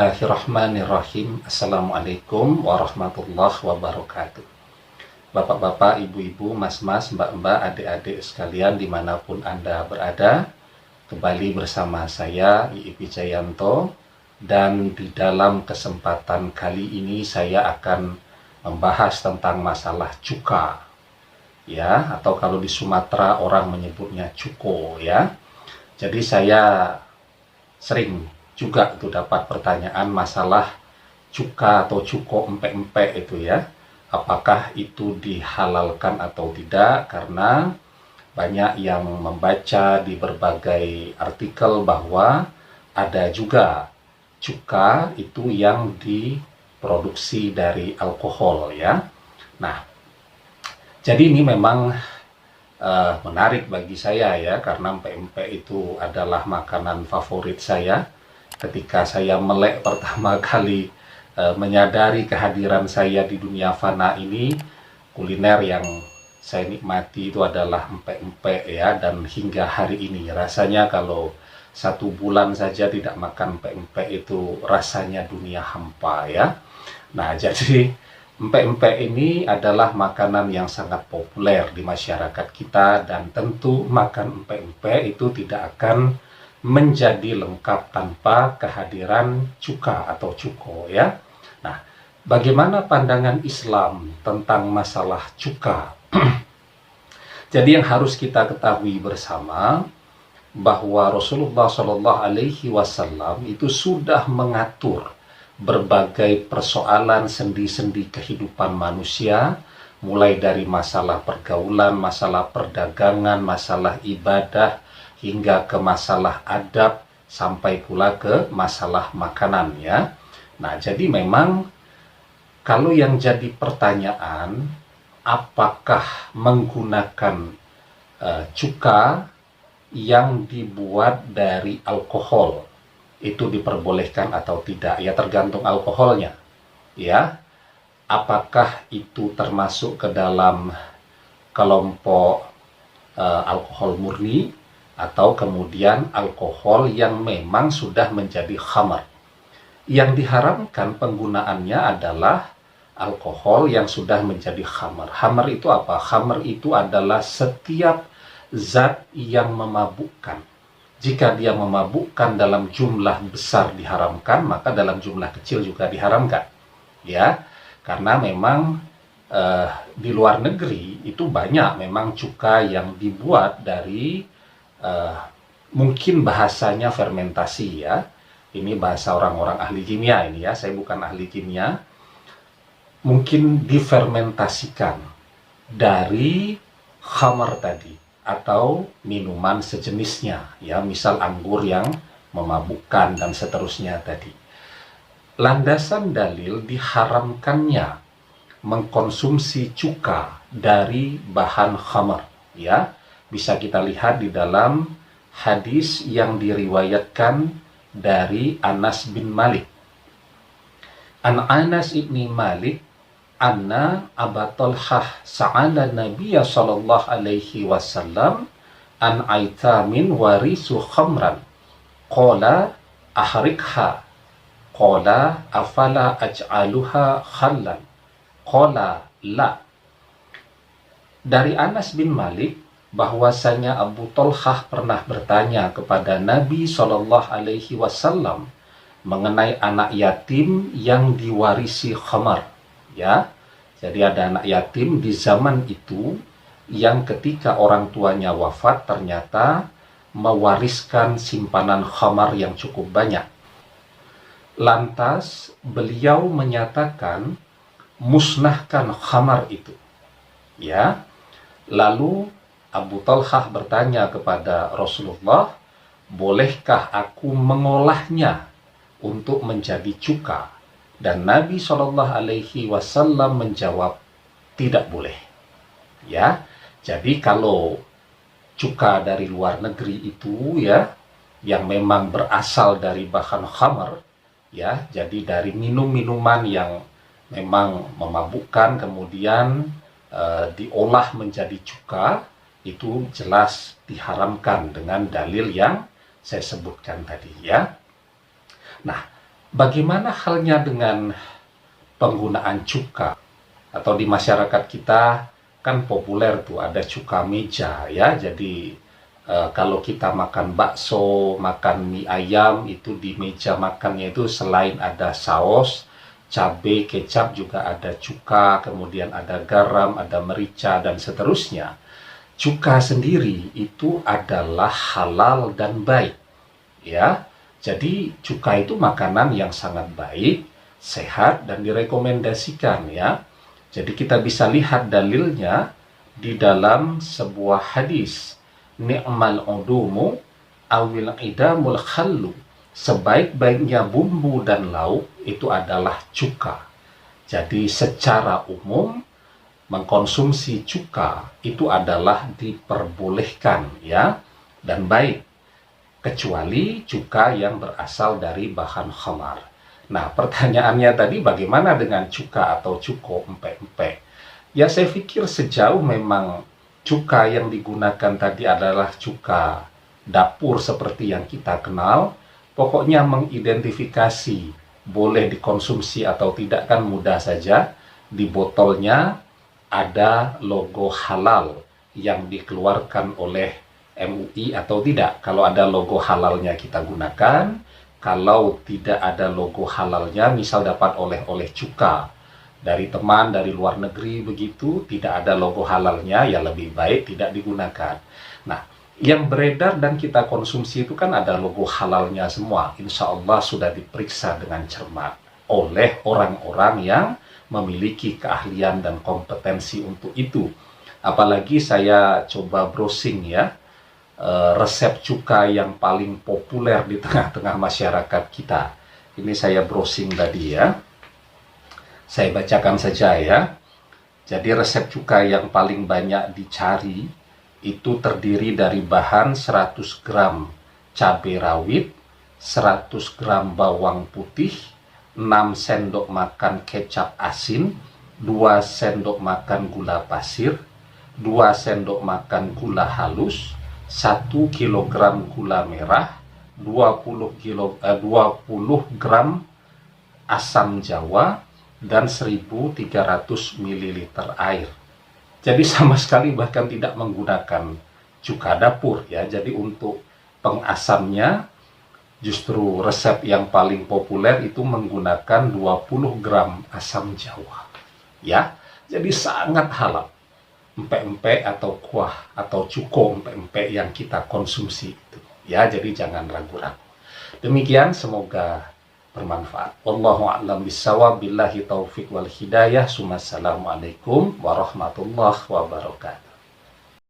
Bismillahirrahmanirrahim. Assalamualaikum warahmatullahi wabarakatuh. Bapak-bapak, ibu-ibu, mas-mas, mbak-mbak, adik-adik sekalian dimanapun Anda berada, kembali bersama saya Iip Wijayanto, dan di dalam kesempatan kali ini saya akan membahas tentang masalah cuka, ya, atau kalau di Sumatera orang menyebutnya cuko, ya. Jadi saya sering juga itu dapat pertanyaan masalah cuka atau cuko empek-empek itu, ya. Apakah itu dihalalkan atau tidak, karena banyak yang membaca di berbagai artikel bahwa ada juga cuka itu yang diproduksi dari alkohol, ya. Nah, jadi ini memang menarik bagi saya, ya, karena empek-empek itu adalah makanan favorit saya. Ketika saya melek pertama kali menyadari kehadiran saya di dunia fana ini, kuliner yang saya nikmati itu adalah empek-empek, ya, dan hingga hari ini rasanya kalau 1 bulan saja tidak makan empek-empek itu rasanya dunia hampa, ya. Nah, jadi empek-empek ini adalah makanan yang sangat populer di masyarakat kita, dan tentu makan empek-empek itu tidak akan menjadi lengkap tanpa kehadiran cuka atau cuko, ya. Nah, bagaimana pandangan Islam tentang masalah cuka? Jadi yang harus kita ketahui bersama bahwa Rasulullah Shallallahu Alaihi Wasallam itu sudah mengatur berbagai persoalan sendi-sendi kehidupan manusia, mulai dari masalah pergaulan, masalah perdagangan, masalah ibadah, hingga ke masalah adab, sampai pula ke masalah makanan, ya. Nah, jadi memang kalau yang jadi pertanyaan, apakah menggunakan cuka yang dibuat dari alkohol itu diperbolehkan atau tidak, ya tergantung alkoholnya, ya. Apakah itu termasuk ke dalam kelompok alkohol murni, atau kemudian alkohol yang memang sudah menjadi khamar. Yang diharamkan penggunaannya adalah alkohol yang sudah menjadi khamar. Khamar itu apa? Khamar itu adalah setiap zat yang memabukkan. Jika dia memabukkan dalam jumlah besar diharamkan, maka dalam jumlah kecil juga diharamkan, ya. Karena memang di luar negeri itu banyak memang cuka yang dibuat dari mungkin bahasanya fermentasi, ya. Ini bahasa orang-orang ahli kimia ini, ya. Saya bukan ahli kimia. Mungkin difermentasikan dari khamar tadi atau minuman sejenisnya, ya, misal anggur yang memabukkan dan seterusnya tadi. Landasan dalil diharamkannya mengkonsumsi cuka dari bahan khamar, ya, bisa kita lihat di dalam hadis yang diriwayatkan dari Anas bin Malik. An Anas ibni Malik anna Aba Talhah sa'ala Nabiya sallallahu alaihi wasallam an aitamin warisu khamran qala ahrikha qala afala aj'aluha khallan qala la. Dari Anas bin Malik bahwasanya Abu Talhah pernah bertanya kepada Nabi Shallallahu Alaihi Wasallam mengenai anak yatim yang diwarisi khamar, ya. Jadi ada anak yatim di zaman itu yang ketika orang tuanya wafat ternyata mewariskan simpanan khamar yang cukup banyak. Lantas beliau menyatakan musnahkan khamar itu, ya. Lalu Abu Talhah bertanya kepada Rasulullah, bolehkah aku mengolahnya untuk menjadi cuka? Dan Nabi Shallallahu Alaihi Wasallam menjawab, tidak boleh, ya. Jadi kalau cuka dari luar negeri itu, ya, yang memang berasal dari bahan khamar, ya, jadi dari minum-minuman yang memang memabukkan kemudian diolah menjadi cuka, itu jelas diharamkan dengan dalil yang saya sebutkan tadi, ya. Nah, Bagaimana halnya dengan penggunaan cuka? Atau di masyarakat kita kan populer tuh ada cuka meja ya. Jadi kalau kita makan bakso, makan mie ayam, itu di meja makannya itu selain ada saus, cabai, kecap, juga ada cuka, kemudian ada garam, ada merica, dan seterusnya. Cuka sendiri itu adalah halal dan baik, ya. Jadi cuka itu makanan yang sangat baik, sehat, dan direkomendasikan, ya. Jadi kita bisa lihat dalilnya di dalam sebuah hadis. Ni'mal udumu awil idamul khallu. Sebaik-baiknya bumbu dan lauk itu adalah cuka. Jadi secara umum mengkonsumsi cuka itu adalah diperbolehkan, ya, dan baik, kecuali cuka yang berasal dari bahan khamar. Nah, pertanyaannya tadi bagaimana dengan cuka atau cuko, empek-empek? Ya, saya pikir sejauh memang cuka yang digunakan tadi adalah cuka dapur seperti yang kita kenal, pokoknya mengidentifikasi boleh dikonsumsi atau tidak kan mudah saja. Di botolnya ada logo halal yang dikeluarkan oleh MUI atau tidak. Kalau ada logo halalnya kita gunakan, kalau tidak ada logo halalnya, misal dapat oleh-oleh cuka dari teman dari luar negeri begitu, tidak ada logo halalnya, ya lebih baik tidak digunakan. Nah, yang beredar dan kita konsumsi itu kan ada logo halalnya semua. Insya Allah sudah diperiksa dengan cermat oleh orang-orang yang memiliki keahlian dan kompetensi untuk itu. Apalagi saya coba browsing ya, resep cuka yang paling populer di tengah-tengah masyarakat kita. Ini saya browsing tadi ya. Saya bacakan saja ya. Jadi resep cuka yang paling banyak dicari itu terdiri dari bahan 100 gram cabai rawit, 100 gram bawang putih, 6 sendok makan kecap asin, 2 sendok makan gula pasir, 2 sendok makan gula halus, 1 kilogram gula merah, 20 gram asam jawa, dan 1300 ml air. Jadi sama sekali bahkan tidak menggunakan cuka dapur ya. Jadi untuk pengasamnya justru resep yang paling populer itu menggunakan 20 gram asam jawa. Ya, jadi sangat halal. Empek-empek atau kuah atau cuko empek-empek yang kita konsumsi itu. Ya, jadi jangan ragu-ragu. Demikian, semoga bermanfaat. Wallahu a'lam bishawab, billahi taufiq wal hidayah. Assalamualaikum warahmatullahi wabarakatuh.